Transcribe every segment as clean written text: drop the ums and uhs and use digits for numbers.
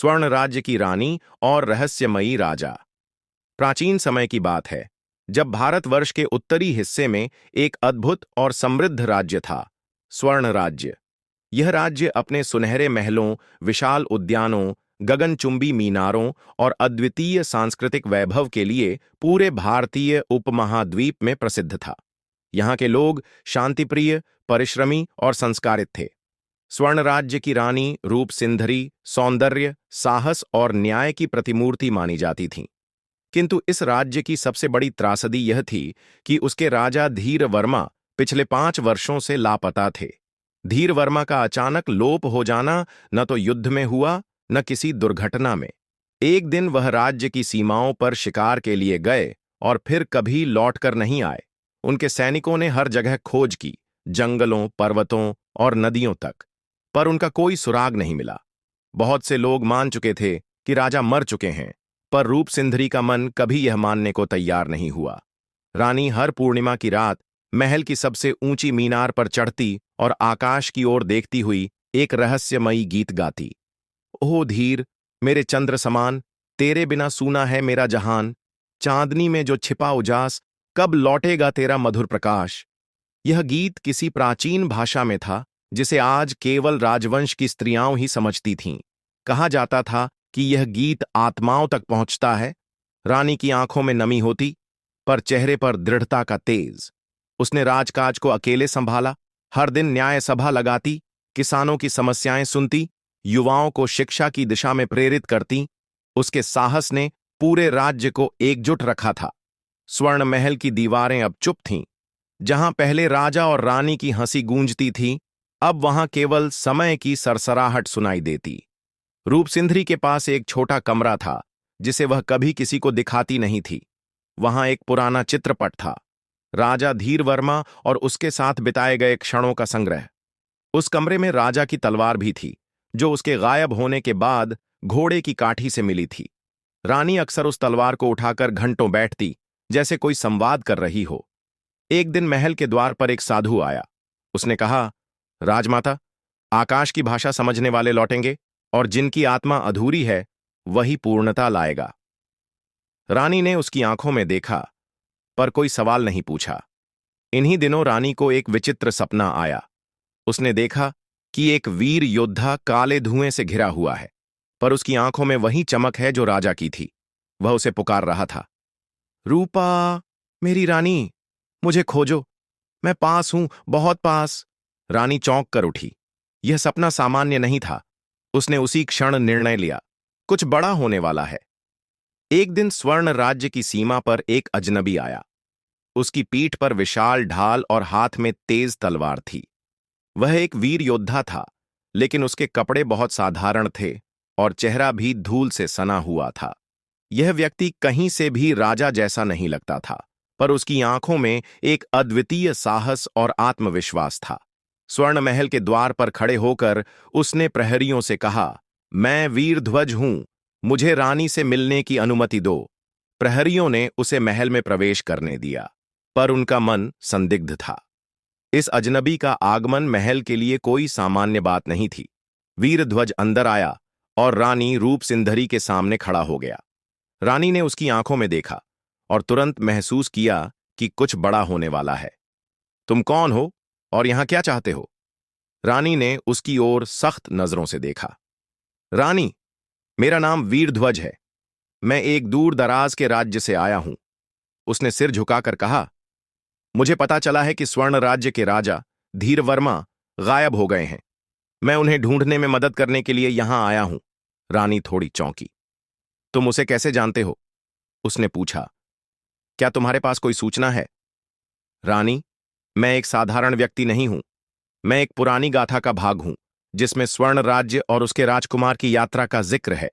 स्वर्ण राज्य की रानी और रहस्यमयी राजा। प्राचीन समय की बात है, जब भारतवर्ष के उत्तरी हिस्से में एक अद्भुत और समृद्ध राज्य था, स्वर्ण राज्य। यह राज्य अपने सुनहरे महलों, विशाल उद्यानों, गगनचुंबी मीनारों और अद्वितीय सांस्कृतिक वैभव के लिए पूरे भारतीय उपमहाद्वीप में प्रसिद्ध था। यहाँ के लोग शांतिप्रिय, परिश्रमी और संस्कारित थे। स्वर्ण राज्य की रानी रूप सिंधरी सौंदर्य, साहस और न्याय की प्रतिमूर्ति मानी जाती थीं। किंतु इस राज्य की सबसे बड़ी त्रासदी यह थी कि उसके राजा धीर वर्मा पिछले 5 वर्षों से लापता थे। धीर वर्मा का अचानक लोप हो जाना न तो युद्ध में हुआ, न किसी दुर्घटना में। एक दिन वह राज्य की सीमाओं पर शिकार के लिए गए और फिर कभी लौटकर नहीं आए। उनके सैनिकों ने हर जगह खोज की, जंगलों, पर्वतों और नदियों तक, पर उनका कोई सुराग नहीं मिला। बहुत से लोग मान चुके थे कि राजा मर चुके हैं, पर रूप सिंधरी का मन कभी यह मानने को तैयार नहीं हुआ। रानी हर पूर्णिमा की रात महल की सबसे ऊंची मीनार पर चढ़ती और आकाश की ओर देखती हुई एक रहस्यमयी गीत गाती। ओह धीर, मेरे चंद्र समान, तेरे बिना सूना है मेरा जहान। चांदनी में जो छिपा उजास, कब लौटेगा तेरा मधुर प्रकाश। यह गीत किसी प्राचीन भाषा में था, जिसे आज केवल राजवंश की स्त्रियां ही समझती थीं। कहा जाता था कि यह गीत आत्माओं तक पहुंचता है। रानी की आंखों में नमी होती, पर चेहरे पर दृढ़ता का तेज। उसने राजकाज को अकेले संभाला, हर दिन न्याय सभा लगाती, किसानों की समस्याएं सुनती, युवाओं को शिक्षा की दिशा में प्रेरित करती। उसके साहस ने पूरे राज्य को एकजुट रखा था। स्वर्ण महल की दीवारें अब चुप थीं। जहां पहले राजा और रानी की हंसी गूंजती थी, अब वहां केवल समय की सरसराहट सुनाई देती। रूपसिंधरी के पास एक छोटा कमरा था, जिसे वह कभी किसी को दिखाती नहीं थी। वहां एक पुराना चित्रपट था, राजा धीर वर्मा और उसके साथ बिताए गए क्षणों का संग्रह। उस कमरे में राजा की तलवार भी थी, जो उसके गायब होने के बाद घोड़े की काठी से मिली थी। रानी अक्सर उस तलवार को उठाकर घंटों बैठती, जैसे कोई संवाद कर रही हो। एक दिन महल के द्वार पर एक साधु आया। उसने कहा, राजमाता, आकाश की भाषा समझने वाले लौटेंगे, और जिनकी आत्मा अधूरी है वही पूर्णता लाएगा। रानी ने उसकी आंखों में देखा, पर कोई सवाल नहीं पूछा। इन्हीं दिनों रानी को एक विचित्र सपना आया। उसने देखा कि एक वीर योद्धा काले धुएं से घिरा हुआ है, पर उसकी आंखों में वही चमक है जो राजा की थी। वह उसे पुकार रहा था, रूपा, मेरी रानी, मुझे खोजो, मैं पास हूं, बहुत पास। रानी चौंक कर उठी। यह सपना सामान्य नहीं था। उसने उसी क्षण निर्णय लिया, कुछ बड़ा होने वाला है। एक दिन स्वर्ण राज्य की सीमा पर एक अजनबी आया। उसकी पीठ पर विशाल ढाल और हाथ में तेज तलवार थी। वह एक वीर योद्धा था, लेकिन उसके कपड़े बहुत साधारण थे और चेहरा भी धूल से सना हुआ था। यह व्यक्ति कहीं से भी राजा जैसा नहीं लगता था, पर उसकी आंखों में एक अद्वितीय साहस और आत्मविश्वास था। स्वर्ण महल के द्वार पर खड़े होकर उसने प्रहरियों से कहा, मैं वीरध्वज हूं, मुझे रानी से मिलने की अनुमति दो। प्रहरियों ने उसे महल में प्रवेश करने दिया, पर उनका मन संदिग्ध था। इस अजनबी का आगमन महल के लिए कोई सामान्य बात नहीं थी। वीरध्वज अंदर आया और रानी रूप सिंधरी के सामने खड़ा हो गया। रानी ने उसकी आंखों में देखा और तुरंत महसूस किया कि कुछ बड़ा होने वाला है। तुम कौन हो और यहां क्या चाहते हो? रानी ने उसकी ओर सख्त नजरों से देखा। रानी, मेरा नाम वीरध्वज है। मैं एक दूर दराज के राज्य से आया हूं। उसने सिर झुकाकर कहा, मुझे पता चला है कि स्वर्ण राज्य के राजा धीर वर्मा गायब हो गए हैं। मैं उन्हें ढूंढने में मदद करने के लिए यहां आया हूं। रानी थोड़ी चौंकी। तुम उसे कैसे जानते हो? उसने पूछा। क्या तुम्हारे पास कोई सूचना है? रानी, मैं एक साधारण व्यक्ति नहीं हूं। मैं एक पुरानी गाथा का भाग हूं, जिसमें स्वर्ण राज्य और उसके राजकुमार की यात्रा का जिक्र है।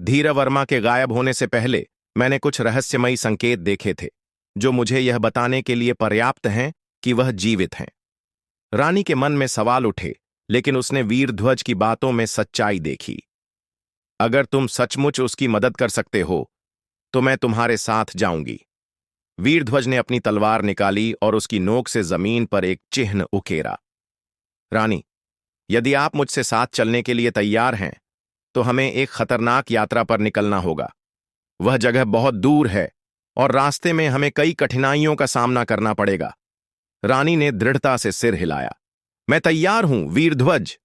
धीर वर्मा के गायब होने से पहले मैंने कुछ रहस्यमयी संकेत देखे थे, जो मुझे यह बताने के लिए पर्याप्त हैं कि वह जीवित हैं। रानी के मन में सवाल उठे, लेकिन उसने वीरध्वज की बातों में सच्चाई देखी। अगर तुम सचमुच उसकी मदद कर सकते हो, तो मैं तुम्हारे साथ जाऊंगी। वीरध्वज ने अपनी तलवार निकाली और उसकी नोक से जमीन पर एक चिन्ह उकेरा। रानी, यदि आप मुझसे साथ चलने के लिए तैयार हैं, तो हमें एक खतरनाक यात्रा पर निकलना होगा। वह जगह बहुत दूर है और रास्ते में हमें कई कठिनाइयों का सामना करना पड़ेगा। रानी ने दृढ़ता से सिर हिलाया। मैं तैयार हूं, वीरध्वज।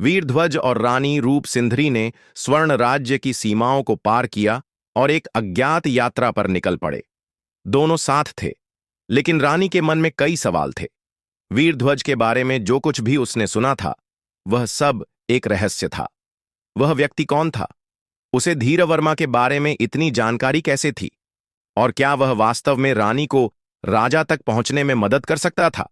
वीरध्वज और रानी रूप सिंधरी ने स्वर्ण राज्य की सीमाओं को पार किया और एक अज्ञात यात्रा पर निकल पड़े। दोनों साथ थे, लेकिन रानी के मन में कई सवाल थे। वीरध्वज के बारे में जो कुछ भी उसने सुना था, वह सब एक रहस्य था। वह व्यक्ति कौन था? उसे धीरवर्मा के बारे में इतनी जानकारी कैसे थी? और क्या वह वास्तव में रानी को राजा तक पहुंचने में मदद कर सकता था?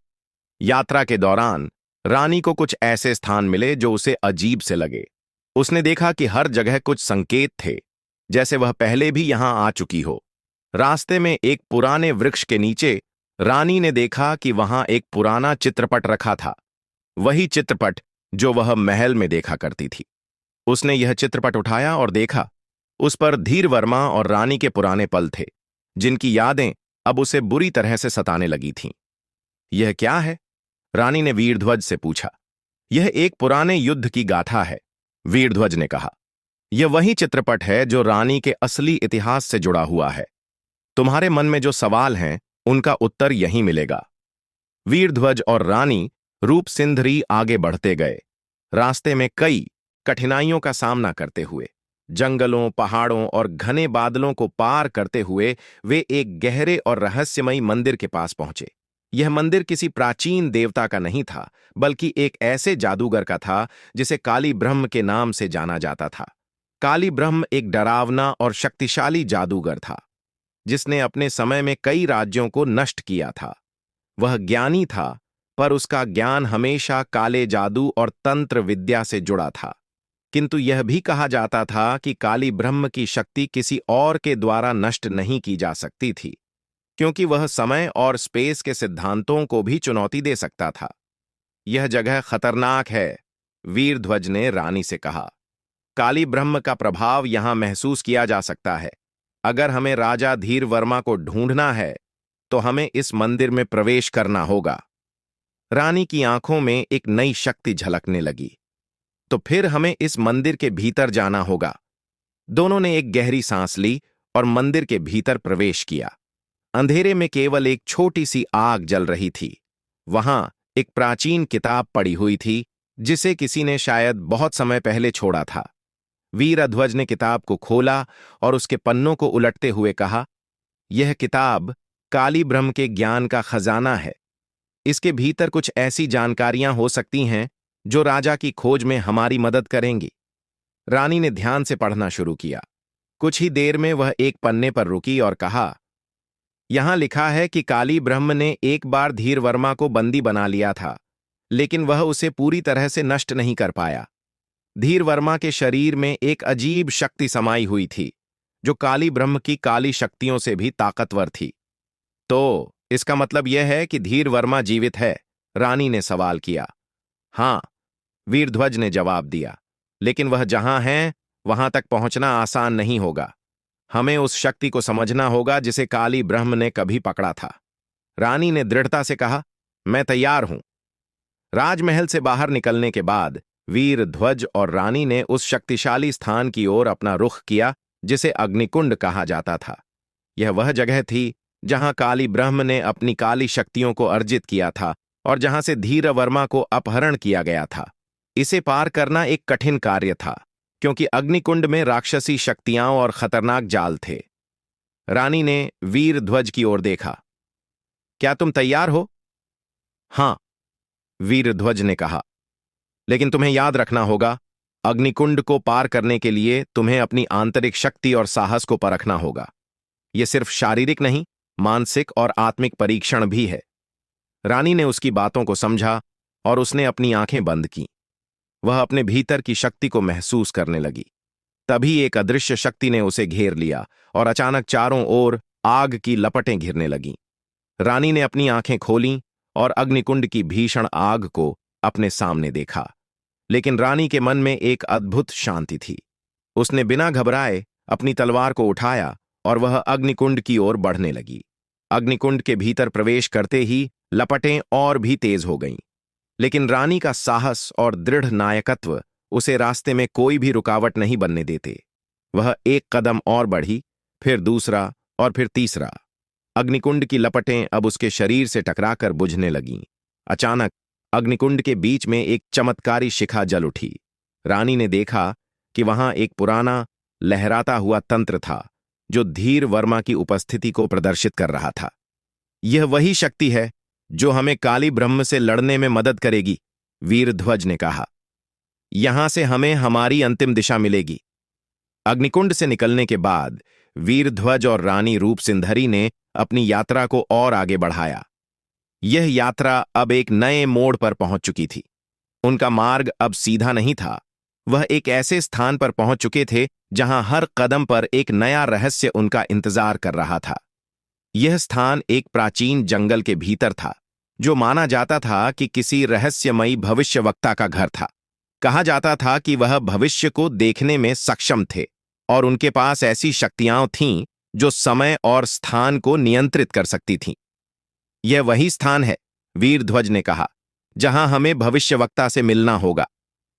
यात्रा के दौरान रानी को कुछ ऐसे स्थान मिले जो उसे अजीब से लगे। उसने देखा कि हर जगह कुछ संकेत थे, जैसे वह पहले भी यहां आ चुकी हो। रास्ते में एक पुराने वृक्ष के नीचे रानी ने देखा कि वहां एक पुराना चित्रपट रखा था, वही चित्रपट जो वह महल में देखा करती थी। उसने यह चित्रपट उठाया और देखा। उस पर धीरवर्मा और रानी के पुराने पल थे, जिनकी यादें अब उसे बुरी तरह से सताने लगी थीं। यह क्या है? रानी ने वीरध्वज से पूछा। यह एक पुराने युद्ध की गाथा है, वीरध्वज ने कहा। यह वही चित्रपट है जो रानी के असली इतिहास से जुड़ा हुआ है। तुम्हारे मन में जो सवाल हैं, उनका उत्तर यहीं मिलेगा। वीरध्वज और रानी रूप सिंधरी आगे बढ़ते गए, रास्ते में कई कठिनाइयों का सामना करते हुए। जंगलों, पहाड़ों और घने बादलों को पार करते हुए वे एक गहरे और रहस्यमयी मंदिर के पास पहुंचे। यह मंदिर किसी प्राचीन देवता का नहीं था, बल्कि एक ऐसे जादूगर का था जिसे काली ब्रह्म के नाम से जाना जाता था। काली ब्रह्म एक डरावना और शक्तिशाली जादूगर था, जिसने अपने समय में कई राज्यों को नष्ट किया था। वह ज्ञानी था, पर उसका ज्ञान हमेशा काले जादू और तंत्र विद्या से जुड़ा था। किंतु यह भी कहा जाता था कि काली ब्रह्म की शक्ति किसी और के द्वारा नष्ट नहीं की जा सकती थी, क्योंकि वह समय और स्पेस के सिद्धांतों को भी चुनौती दे सकता था। यह जगह खतरनाक है, वीरध्वज ने रानी से कहा। काली ब्रह्म का प्रभाव यहां महसूस किया जा सकता है। अगर हमें राजा धीरवर्मा को ढूंढना है, तो हमें इस मंदिर में प्रवेश करना होगा। रानी की आंखों में एक नई शक्ति झलकने लगी। तो फिर हमें इस मंदिर के भीतर जाना होगा। दोनों ने एक गहरी सांस ली और मंदिर के भीतर प्रवेश किया। अंधेरे में केवल एक छोटी सी आग जल रही थी। वहां एक प्राचीन किताब पड़ी हुई थी, जिसे किसी ने शायद बहुत समय पहले छोड़ा था। वीरध्वज ने किताब को खोला और उसके पन्नों को उलटते हुए कहा, यह किताब काली ब्रह्म के ज्ञान का खजाना है। इसके भीतर कुछ ऐसी जानकारियां हो सकती हैं जो राजा की खोज में हमारी मदद करेंगी। रानी ने ध्यान से पढ़ना शुरू किया। कुछ ही देर में वह एक पन्ने पर रुकी और कहा, यहां लिखा है कि काली ब्रह्म ने एक बार धीरवर्मा को बंदी बना लिया था, लेकिन वह उसे पूरी तरह से नष्ट नहीं कर पाया। धीरवर्मा के शरीर में एक अजीब शक्ति समाई हुई थी, जो काली ब्रह्म की काली शक्तियों से भी ताकतवर थी। तो इसका मतलब यह है कि धीरवर्मा जीवित है? रानी ने सवाल किया। हां, वीरध्वज ने जवाब दिया, लेकिन वह जहां है वहां तक पहुंचना आसान नहीं होगा। हमें उस शक्ति को समझना होगा जिसे काली ब्रह्म ने कभी पकड़ा था। रानी ने दृढ़ता से कहा, मैं तैयार हूं। राजमहल से बाहर निकलने के बाद वीरध्वज और रानी ने उस शक्तिशाली स्थान की ओर अपना रुख किया जिसे अग्निकुंड कहा जाता था। यह वह जगह थी जहां काली ब्रह्म ने अपनी काली शक्तियों को अर्जित किया था और जहां से धीरवर्मा को अपहरण किया गया था। इसे पार करना एक कठिन कार्य था, क्योंकि अग्निकुंड में राक्षसी शक्तियां और खतरनाक जाल थे। रानी ने वीरध्वज की ओर देखा। क्या तुम तैयार हो? हां, वीरध्वज ने कहा। लेकिन तुम्हें याद रखना होगा, अग्निकुंड को पार करने के लिए तुम्हें अपनी आंतरिक शक्ति और साहस को परखना होगा। यह सिर्फ शारीरिक नहीं, मानसिक और आत्मिक परीक्षण भी है। रानी ने उसकी बातों को समझा और उसने अपनी आंखें बंद की। वह अपने भीतर की शक्ति को महसूस करने लगी। तभी एक अदृश्य शक्ति ने उसे घेर लिया और अचानक चारों ओर आग की लपटें घिरने लगीं। रानी ने अपनी आंखें खोलीं और अग्निकुंड की भीषण आग को अपने सामने देखा। लेकिन रानी के मन में एक अद्भुत शांति थी। उसने बिना घबराए अपनी तलवार को उठाया और वह अग्निकुंड की ओर बढ़ने लगी। अग्निकुंड के भीतर प्रवेश करते ही लपटें और भी तेज हो गईं। लेकिन रानी का साहस और दृढ़ नायकत्व उसे रास्ते में कोई भी रुकावट नहीं बनने देते। वह एक कदम और बढ़ी, फिर दूसरा और फिर तीसरा। अग्निकुंड की लपटें अब उसके शरीर से टकराकर बुझने लगीं। अचानक अग्निकुंड के बीच में एक चमत्कारी शिखा जल उठी। रानी ने देखा कि वहां एक पुराना लहराता हुआ तंत्र था जो धीर वर्मा की उपस्थिति को प्रदर्शित कर रहा था। यह वही शक्ति है जो हमें काली ब्रह्म से लड़ने में मदद करेगी, वीरध्वज ने कहा। यहां से हमें हमारी अंतिम दिशा मिलेगी। अग्निकुंड से निकलने के बाद वीरध्वज और रानी रूपसिंधरी ने अपनी यात्रा को और आगे बढ़ाया। यह यात्रा अब एक नए मोड़ पर पहुंच चुकी थी। उनका मार्ग अब सीधा नहीं था। वह एक ऐसे स्थान पर पहुंच चुके थे जहां हर कदम पर एक नया रहस्य उनका इंतजार कर रहा था। यह स्थान एक प्राचीन जंगल के भीतर था, जो माना जाता था कि किसी रहस्यमयी भविष्यवक्ता का घर था। कहा जाता था कि वह भविष्य को देखने में सक्षम थे और उनके पास ऐसी शक्तियां थीं जो समय और स्थान को नियंत्रित कर सकती थीं। यह वही स्थान है, वीरध्वज ने कहा, जहां हमें भविष्यवक्ता से मिलना होगा।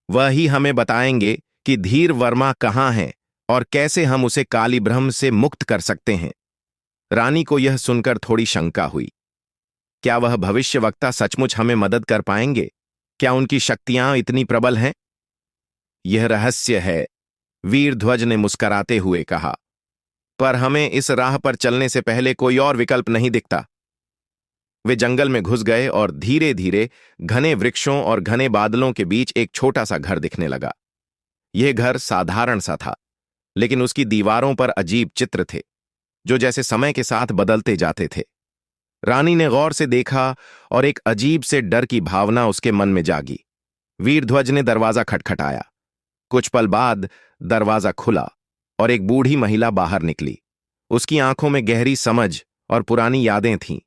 वह ही हमें बताएंगे कि धीर वर्मा कहाँ है और कैसे हम उसे काली ब्रह्म से मुक्त कर सकते हैं। रानी को यह सुनकर थोड़ी शंका हुई। क्या वह भविष्यवक्ता सचमुच हमें मदद कर पाएंगे? क्या उनकी शक्तियां इतनी प्रबल हैं? यह रहस्य है, वीरध्वज ने मुस्कुराते हुए कहा, पर हमें इस राह पर चलने से पहले कोई और विकल्प नहीं दिखता। वे जंगल में घुस गए और धीरे धीरे घने वृक्षों और घने बादलों के बीच एक छोटा सा घर दिखने लगा। यह घर साधारण सा था, लेकिन उसकी दीवारों पर अजीब चित्र थे जो जैसे समय के साथ बदलते जाते थे। रानी ने गौर से देखा और एक अजीब से डर की भावना उसके मन में जागी। वीरध्वज ने दरवाजा खटखटाया। कुछ पल बाद दरवाजा खुला और एक बूढ़ी महिला बाहर निकली। उसकी आंखों में गहरी समझ और पुरानी यादें थीं।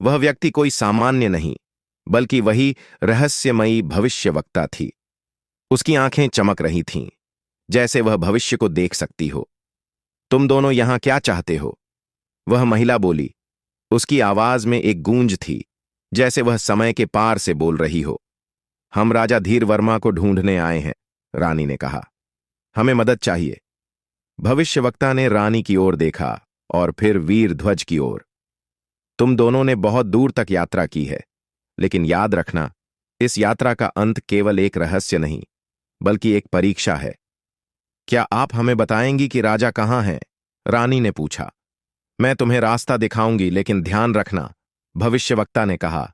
वह व्यक्ति कोई सामान्य नहीं, बल्कि वही रहस्यमयी भविष्यवक्ता थी। उसकी आंखें चमक रही थीं, जैसे वह भविष्य को देख सकती हो। तुम दोनों यहां क्या चाहते हो? वह महिला बोली। उसकी आवाज में एक गूंज थी, जैसे वह समय के पार से बोल रही हो। हम राजा धीर वर्मा को ढूंढने आए हैं, रानी ने कहा। हमें मदद चाहिए। भविष्यवक्ता ने रानी की ओर देखा और फिर वीरध्वज की ओर। तुम दोनों ने बहुत दूर तक यात्रा की है, लेकिन याद रखना, इस यात्रा का अंत केवल एक रहस्य नहीं, बल्कि एक परीक्षा है। क्या आप हमें बताएंगी कि राजा कहाँ हैं? रानी ने पूछा। मैं तुम्हें रास्ता दिखाऊंगी, लेकिन ध्यान रखना, भविष्यवक्ता ने कहा।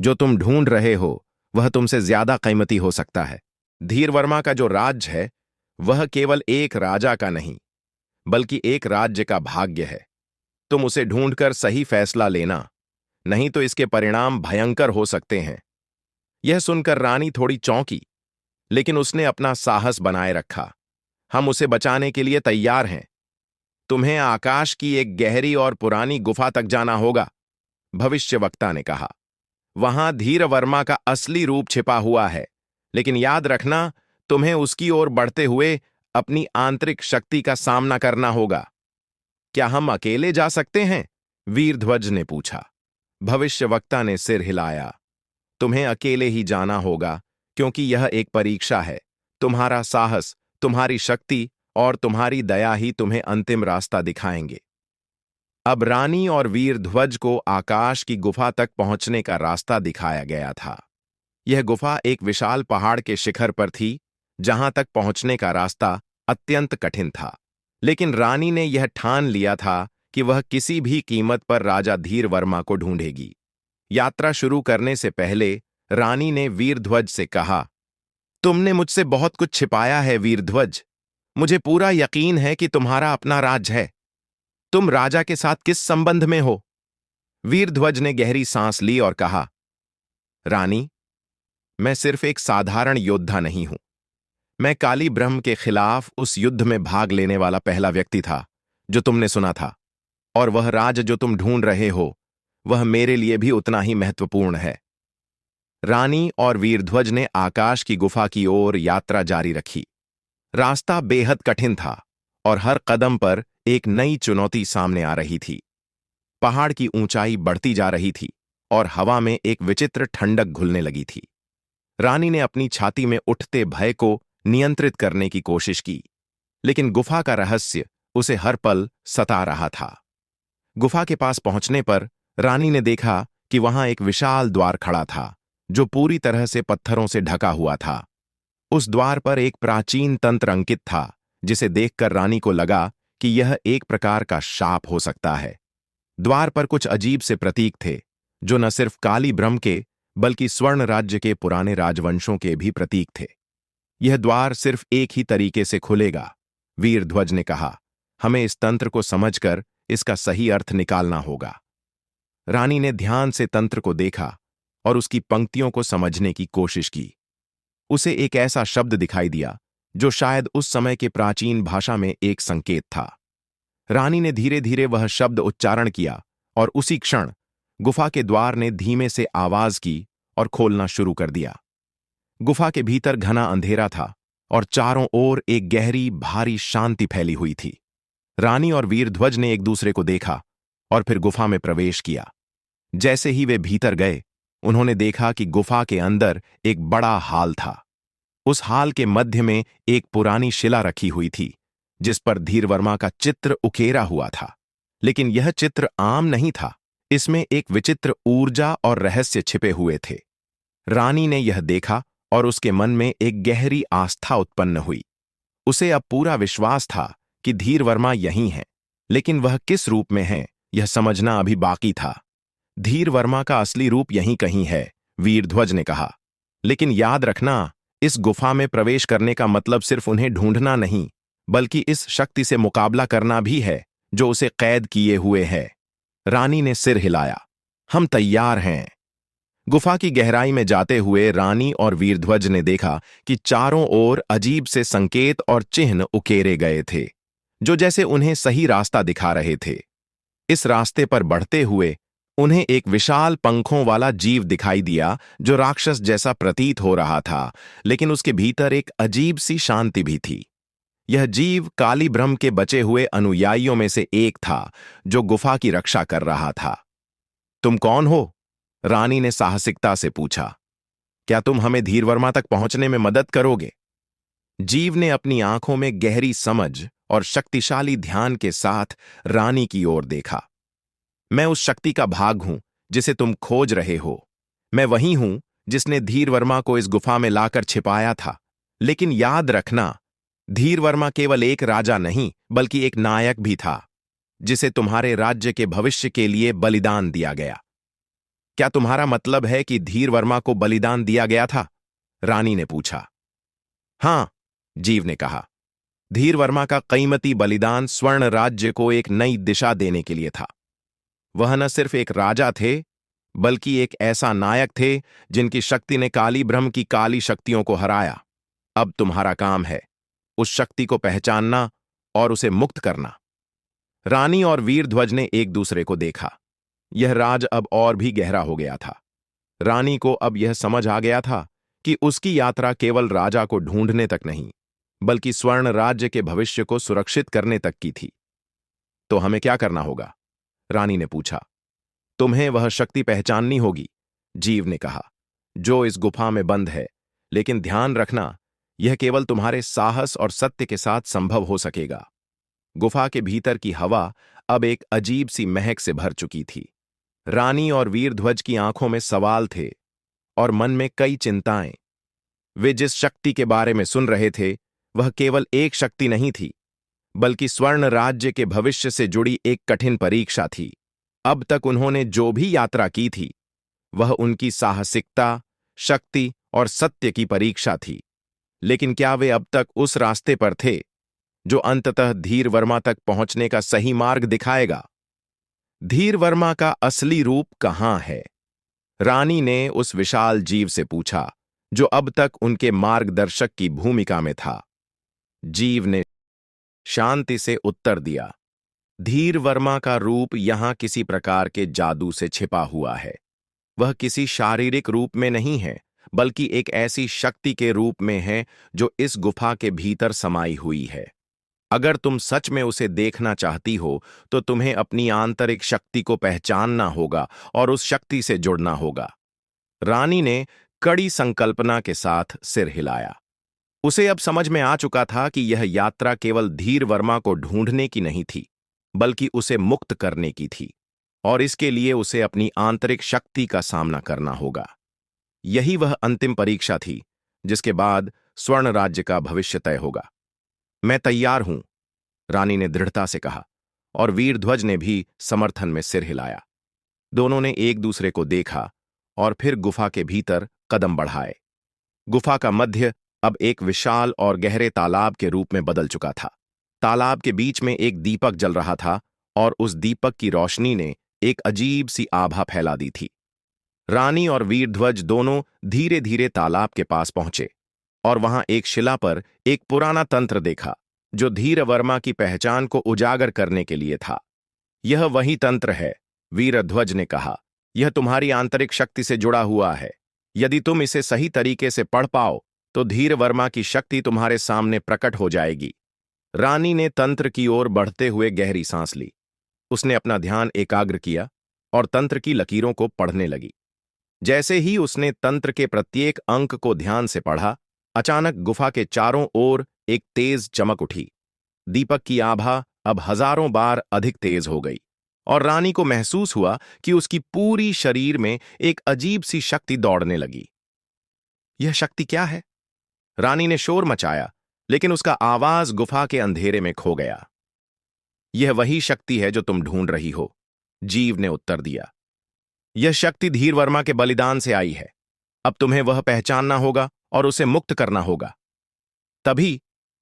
जो तुम ढूंढ रहे हो वह तुमसे ज्यादा कीमती हो सकता है। धीर वर्मा का जो राज्य है वह केवल एक राजा का नहीं, बल्कि एक राज्य का भाग्य है। तुम उसे ढूंढकर सही फैसला लेना, नहीं तो इसके परिणाम भयंकर हो सकते हैं। यह सुनकर रानी थोड़ी चौंकी, लेकिन उसने अपना साहस बनाए रखा। हम उसे बचाने के लिए तैयार हैं। तुम्हें आकाश की एक गहरी और पुरानी गुफा तक जाना होगा, भविष्यवक्ता ने कहा। वहां धीर वर्मा का असली रूप छिपा हुआ है, लेकिन याद रखना, तुम्हें उसकी ओर बढ़ते हुए अपनी आंतरिक शक्ति का सामना करना होगा। क्या हम अकेले जा सकते हैं? वीरध्वज ने पूछा। भविष्यवक्ता ने सिर हिलाया। तुम्हें अकेले ही जाना होगा, क्योंकि यह एक परीक्षा है। तुम्हारा साहस, तुम्हारी शक्ति और तुम्हारी दया ही तुम्हें अंतिम रास्ता दिखाएंगे। अब रानी और वीरध्वज को आकाश की गुफा तक पहुंचने का रास्ता दिखाया गया था। यह गुफा एक विशाल पहाड़ के शिखर पर थी, जहां तक पहुंचने का रास्ता अत्यंत कठिन था। लेकिन रानी ने यह ठान लिया था कि वह किसी भी कीमत पर राजा धीर वर्मा को ढूंढेगी। यात्रा शुरू करने से पहले रानी ने वीरध्वज से कहा, तुमने मुझसे बहुत कुछ छिपाया है वीरध्वज। मुझे पूरा यकीन है कि तुम्हारा अपना राज है। तुम राजा के साथ किस संबंध में हो? वीरध्वज ने गहरी सांस ली और कहा, रानी, मैं सिर्फ एक साधारण योद्धा नहीं हूं। मैं काली ब्रह्म के खिलाफ उस युद्ध में भाग लेने वाला पहला व्यक्ति था जो तुमने सुना था, और वह राज जो तुम ढूंढ रहे हो वह मेरे लिए भी उतना ही महत्वपूर्ण है। रानी और वीरध्वज ने आकाश की गुफा की ओर यात्रा जारी रखी। रास्ता बेहद कठिन था और हर कदम पर एक नई चुनौती सामने आ रही थी। पहाड़ की ऊंचाई बढ़ती जा रही थी और हवा में एक विचित्र ठंडक घुलने लगी थी। रानी ने अपनी छाती में उठते भय को नियंत्रित करने की कोशिश की, लेकिन गुफा का रहस्य उसे हर पल सता रहा था। गुफा के पास पहुंचने पर रानी ने देखा कि वहां एक विशाल द्वार खड़ा था, जो पूरी तरह से पत्थरों से ढका हुआ था। उस द्वार पर एक प्राचीन तंत्र अंकित था, जिसे देखकर रानी को लगा कि यह एक प्रकार का शाप हो सकता है। द्वार पर कुछ अजीब से प्रतीक थे, जो न सिर्फ काली ब्रह्म के बल्कि स्वर्ण राज्य के पुराने राजवंशों के भी प्रतीक थे। यह द्वार सिर्फ एक ही तरीके से खुलेगा, वीरध्वज ने कहा। हमें इस तंत्र को समझकर इसका सही अर्थ निकालना होगा। रानी ने ध्यान से तंत्र को देखा और उसकी पंक्तियों को समझने की कोशिश की। उसे एक ऐसा शब्द दिखाई दिया जो शायद उस समय के प्राचीन भाषा में एक संकेत था। रानी ने धीरे धीरे वह शब्द उच्चारण किया और उसी क्षण गुफा के द्वार ने धीमे से आवाज की और खोलना शुरू कर दिया। गुफा के भीतर घना अंधेरा था और चारों ओर एक गहरी भारी शांति फैली हुई थी। रानी और वीरध्वज ने एक दूसरे को देखा और फिर गुफा में प्रवेश किया। जैसे ही वे भीतर गए, उन्होंने देखा कि गुफा के अंदर एक बड़ा हाल था। उस हाल के मध्य में एक पुरानी शिला रखी हुई थी, जिस पर धीरवर्मा का चित्र उकेरा हुआ था। लेकिन यह चित्र आम नहीं था, इसमें एक विचित्र ऊर्जा और रहस्य छिपे हुए थे। रानी ने यह देखा और उसके मन में एक गहरी आस्था उत्पन्न हुई। उसे अब पूरा विश्वास था कि धीरवर्मा यही हैं, लेकिन वह किस रूप में हैं, यह समझना अभी बाकी था। धीरवर्मा का असली रूप यहीं कहीं है, वीरध्वज ने कहा। लेकिन याद रखना, इस गुफा में प्रवेश करने का मतलब सिर्फ उन्हें ढूंढना नहीं, बल्कि इस शक्ति से मुकाबला करना भी है जो उसे कैद किए हुए है। रानी ने सिर हिलाया। हम तैयार हैं। गुफा की गहराई में जाते हुए रानी और वीरध्वज ने देखा कि चारों ओर अजीब से संकेत और चिन्ह उकेरे गए थे, जो जैसे उन्हें सही रास्ता दिखा रहे थे। इस रास्ते पर बढ़ते हुए उन्हें एक विशाल पंखों वाला जीव दिखाई दिया, जो राक्षस जैसा प्रतीत हो रहा था, लेकिन उसके भीतर एक अजीब सी शांति भी थी। यह जीव काली ब्रह्म के बचे हुए अनुयायियों में से एक था, जो गुफा की रक्षा कर रहा था। तुम कौन हो? रानी ने साहसिकता से पूछा। क्या तुम हमें धीरवर्मा तक पहुंचने में मदद करोगे? जीव ने अपनी आंखों में गहरी समझ और शक्तिशाली ध्यान के साथ रानी की ओर देखा। मैं उस शक्ति का भाग हूं जिसे तुम खोज रहे हो। मैं वही हूं जिसने धीरवर्मा को इस गुफा में लाकर छिपाया था। लेकिन याद रखना, धीरवर्मा केवल एक राजा नहीं, बल्कि एक नायक भी था, जिसे तुम्हारे राज्य के भविष्य के लिए बलिदान दिया गया। क्या तुम्हारा मतलब है कि धीरवर्मा को बलिदान दिया गया था? रानी ने पूछा। हां, जीव ने कहा। धीरवर्मा का कीमती बलिदान स्वर्ण राज्य को एक नई दिशा देने के लिए था। वह न सिर्फ एक राजा थे, बल्कि एक ऐसा नायक थे जिनकी शक्ति ने काली ब्रह्म की काली शक्तियों को हराया। अब तुम्हारा काम है उस शक्ति को पहचानना और उसे मुक्त करना। रानी और वीरध्वज ने एक दूसरे को देखा। यह राज अब और भी गहरा हो गया था। रानी को अब यह समझ आ गया था कि उसकी यात्रा केवल राजा को ढूंढने तक नहीं, बल्कि स्वर्ण राज्य के भविष्य को सुरक्षित करने तक की थी। तो हमें क्या करना होगा? रानी ने पूछा। तुम्हें वह शक्ति पहचाननी होगी, जीव ने कहा, जो इस गुफा में बंद है। लेकिन ध्यान रखना, यह केवल तुम्हारे साहस और सत्य के साथ संभव हो सकेगा। गुफा के भीतर की हवा अब एक अजीब सी महक से भर चुकी थी। रानी और वीरध्वज की आंखों में सवाल थे और मन में कई चिंताएं। वे जिस शक्ति के बारे में सुन रहे थे, वह केवल एक शक्ति नहीं थी, बल्कि स्वर्ण राज्य के भविष्य से जुड़ी एक कठिन परीक्षा थी। अब तक उन्होंने जो भी यात्रा की थी, वह उनकी साहसिकता, शक्ति और सत्य की परीक्षा थी। लेकिन क्या वे अब तक उस रास्ते पर थे जो अंततः धीरवर्मा तक पहुंचने का सही मार्ग दिखाएगा? धीरवर्मा का असली रूप कहां है? रानी ने उस विशाल जीव से पूछा, जो अब तक उनके मार्गदर्शक की भूमिका में था। जीव ने शांति से उत्तर दिया, धीरवर्मा का रूप यहां किसी प्रकार के जादू से छिपा हुआ है। वह किसी शारीरिक रूप में नहीं है, बल्कि एक ऐसी शक्ति के रूप में है जो इस गुफा के भीतर समाई हुई है। अगर तुम सच में उसे देखना चाहती हो, तो तुम्हें अपनी आंतरिक शक्ति को पहचानना होगा और उस शक्ति से जुड़ना होगा। रानी ने कड़ी संकल्पना के साथ सिर हिलाया। उसे अब समझ में आ चुका था कि यह यात्रा केवल धीर वर्मा को ढूंढने की नहीं थी, बल्कि उसे मुक्त करने की थी, और इसके लिए उसे अपनी आंतरिक शक्ति का सामना करना होगा। यही वह अंतिम परीक्षा थी, जिसके बाद स्वर्ण राज्य का भविष्य तय होगा। मैं तैयार हूं, रानी ने दृढ़ता से कहा, और वीरध्वज ने भी समर्थन में सिर हिलाया। दोनों ने एक दूसरे को देखा और फिर गुफा के भीतर कदम बढ़ाए। गुफा का मध्य अब एक विशाल और गहरे तालाब के रूप में बदल चुका था। तालाब के बीच में एक दीपक जल रहा था, और उस दीपक की रोशनी ने एक अजीब सी आभा फैला दी थी। रानी और वीरध्वज दोनों धीरे धीरे तालाब के पास पहुंचे, और वहां एक शिला पर एक पुराना तंत्र देखा, जो धीरवर्मा की पहचान को उजागर करने के लिए था। यह वही तंत्र है, वीरध्वज ने कहा। यह तुम्हारी आंतरिक शक्ति से जुड़ा हुआ है। यदि तुम इसे सही तरीके से पढ़ पाओ, तो धीरवर्मा की शक्ति तुम्हारे सामने प्रकट हो जाएगी। रानी ने तंत्र की ओर बढ़ते हुए गहरी सांस ली। उसने अपना ध्यान एकाग्र किया और तंत्र की लकीरों को पढ़ने लगी। जैसे ही उसने तंत्र के प्रत्येक अंक को ध्यान से पढ़ा, अचानक गुफा के चारों ओर एक तेज चमक उठी। दीपक की आभा अब हजारों बार अधिक तेज हो गई, और रानी को महसूस हुआ कि उसकी पूरी शरीर में एक अजीब सी शक्ति दौड़ने लगी। यह शक्ति क्या है? रानी ने शोर मचाया, लेकिन उसका आवाज गुफा के अंधेरे में खो गया। यह वही शक्ति है जो तुम ढूंढ रही हो, जीव ने उत्तर दिया। यह शक्ति धीरवर्मा के बलिदान से आई है। अब तुम्हें वह पहचानना होगा और उसे मुक्त करना होगा। तभी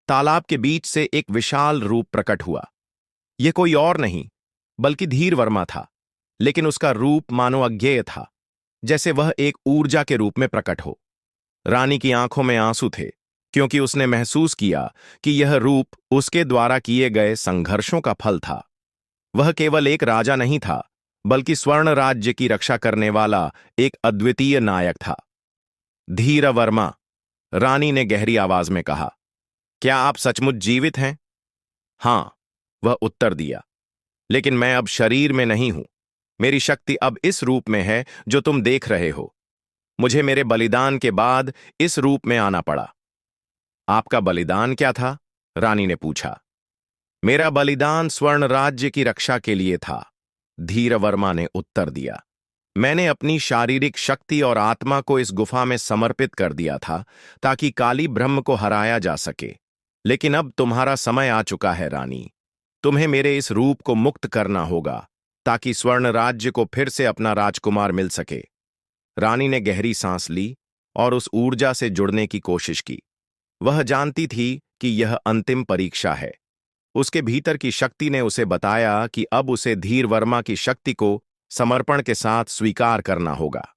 तालाब के बीच से एक विशाल रूप प्रकट हुआ। यह कोई और नहीं, बल्कि धीरवर्मा था, लेकिन उसका रूप मानो अज्ञेय था, जैसे वह एक ऊर्जा के रूप में प्रकट हो। रानी की आंखों में आंसू थे, क्योंकि उसने महसूस किया कि यह रूप उसके द्वारा किए गए संघर्षों का फल था। वह केवल एक राजा नहीं था, बल्कि स्वर्ण राज्य की रक्षा करने वाला एक अद्वितीय नायक था। धीरवर्मा, रानी ने गहरी आवाज में कहा, क्या आप सचमुच जीवित हैं? हां, वह उत्तर दिया। लेकिन मैं अब शरीर में नहीं हूं। मेरी शक्ति अब इस रूप में है जो तुम देख रहे हो। मुझे मेरे बलिदान के बाद इस रूप में आना पड़ा। आपका बलिदान क्या था? रानी ने पूछा। मेरा बलिदान स्वर्ण राज्य की रक्षा के लिए था, धीरवर्मा ने उत्तर दिया। मैंने अपनी शारीरिक शक्ति और आत्मा को इस गुफा में समर्पित कर दिया था, ताकि काली ब्रह्म को हराया जा सके। लेकिन अब तुम्हारा समय आ चुका है रानी। तुम्हें मेरे इस रूप को मुक्त करना होगा, ताकि स्वर्ण राज्य को फिर से अपना राजकुमार मिल सके। रानी ने गहरी सांस ली और उस ऊर्जा से जुड़ने की कोशिश की। वह जानती थी कि यह अंतिम परीक्षा है। उसके भीतर की शक्ति ने उसे बताया कि अब उसे धीरवर्मा की शक्ति को समर्पण के साथ स्वीकार करना होगा।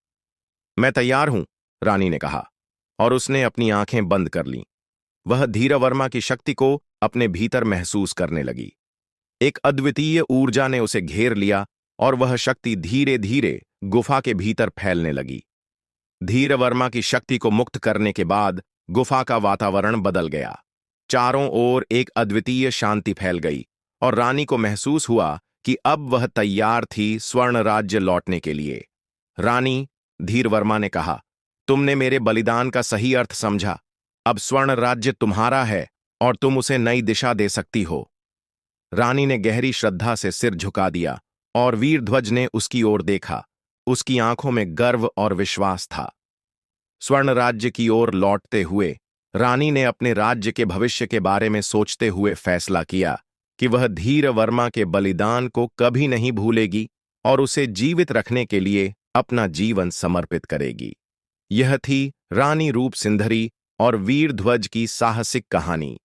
मैं तैयार हूं, रानी ने कहा, और उसने अपनी आंखें बंद कर लीं। वह धीरवर्मा की शक्ति को अपने भीतर महसूस करने लगी। एक अद्वितीय ऊर्जा ने उसे घेर लिया, और वह शक्ति धीरे धीरे गुफा के भीतर फैलने लगी। धीरवर्मा की शक्ति को मुक्त करने के बाद गुफा का वातावरण बदल गया। चारों ओर एक अद्वितीय शांति फैल गई, और रानी को महसूस हुआ कि अब वह तैयार थी स्वर्ण राज्य लौटने के लिए। रानी, धीरवर्मा ने कहा, तुमने मेरे बलिदान का सही अर्थ समझा। अब स्वर्ण राज्य तुम्हारा है, और तुम उसे नई दिशा दे सकती हो। रानी ने गहरी श्रद्धा से सिर झुका दिया, और वीरध्वज ने उसकी ओर देखा। उसकी आंखों में गर्व और विश्वास था। स्वर्ण राज्य की ओर लौटते हुए रानी ने अपने राज्य के भविष्य के बारे में सोचते हुए फैसला किया कि वह धीरवर्मा के बलिदान को कभी नहीं भूलेगी, और उसे जीवित रखने के लिए अपना जीवन समर्पित करेगी। यह थी रानी रूप सिंधरी और वीरध्वज की साहसिक कहानी।